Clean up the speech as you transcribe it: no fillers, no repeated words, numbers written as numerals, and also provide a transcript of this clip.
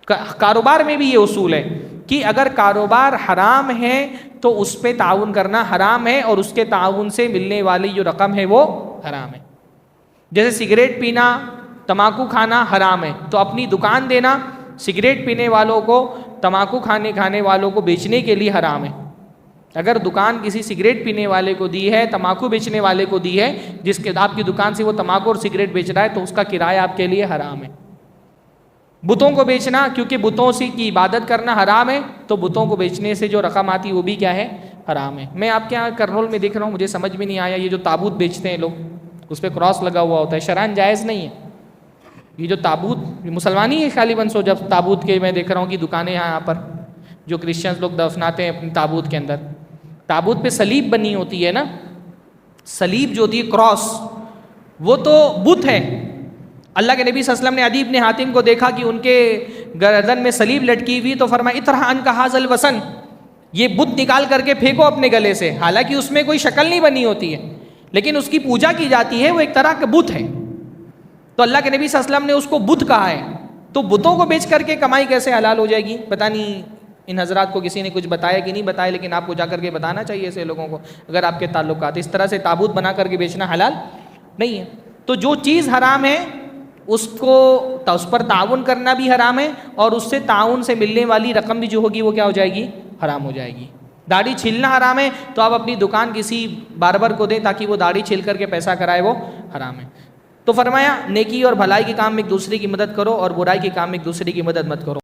کاروبار میں بھی یہ اصول ہے کہ اگر کاروبار حرام ہے تو اس پہ تعاون کرنا حرام ہے، اور اس کے تعاون سے ملنے والی جو رقم ہے وہ حرام ہے. جیسے سگریٹ پینا، تمباکو کھانا حرام ہے، تو اپنی دکان دینا سگریٹ پینے والوں کو، تمباکو کھانے والوں کو بیچنے کے لیے حرام ہے. اگر دکان کسی سگریٹ پینے والے کو دی ہے، تمباکو بیچنے والے کو دی ہے، جس کے آپ کی دکان سے وہ تمباکو اور سگریٹ بیچ رہا ہے، تو اس کا کرایہ آپ کے لیے حرام ہے. بتوں کو بیچنا، کیونکہ بتوں سے کی عبادت کرنا حرام ہے، تو بتوں کو بیچنے سے جو رقم آتی ہے وہ بھی کیا ہے؟ حرام ہے. میں آپ کے یہاں کرنول میں دیکھ رہا ہوں، مجھے سمجھ میں نہیں آیا، یہ جو تابوت بیچتے ہیں لوگ، اس پہ کراس لگا ہوا ہوتا ہے، شرعاً جائز نہیں ہے. یہ جو تابوت مسلمانی ہے خالی بنسو، جب تابوت کے میں دیکھ رہا ہوں کہ دکانیں یہاں پر جو کرسچنز لوگ دفناتے ہیں اپنی تابوت کے اندر، تابوت پہ صلیب بنی ہوتی ہے نا، صلیب جو ہوتی ہے کراس، وہ تو بت ہے. اللہ کے نبی صلی اللہ علیہ وسلم نے عدی بن حاتم کو دیکھا کہ ان کے گردن میں صلیب لٹکی ہوئی، تو فرمایا اطرح عنک ھذا الوثن، یہ بت نکال کر کے پھینکو اپنے گلے سے. حالانکہ اس میں کوئی شکل نہیں بنی ہوتی ہے، لیکن اس کی پوجا کی جاتی ہے، وہ ایک طرح کا بت ہے. تو اللہ کے نبی صلی اللہ علیہ وسلم نے اس کو بت کہا ہے. تو بتوں کو بیچ کر کے کمائی کیسے حلال ہو جائے گی؟ پتہ نہیں ان حضرات کو کسی نے کچھ بتایا کہ نہیں بتایا، لیکن آپ کو جا کر کے بتانا چاہیے ایسے لوگوں کو. اگر آپ کے تعلقات اس طرح سے تابوت بنا کر کے بیچنا حلال نہیں ہے. تو جو چیز حرام ہے اس پر تعاون کرنا بھی حرام ہے، اور اس سے تعاون سے ملنے والی رقم بھی جو ہوگی وہ کیا ہو جائے گی؟ حرام ہو جائے گی. داڑھی چھیلنا حرام ہے، تو آپ اپنی دکان کسی باربر کو دیں تاکہ وہ داڑھی چھیل کر کے پیسہ کرائے، وہ حرام ہے. تو فرمایا نیکی اور بھلائی کے کام میں ایک دوسرے کی مدد کرو، اور برائی کے کام میں ایک دوسرے کی مدد مت کرو.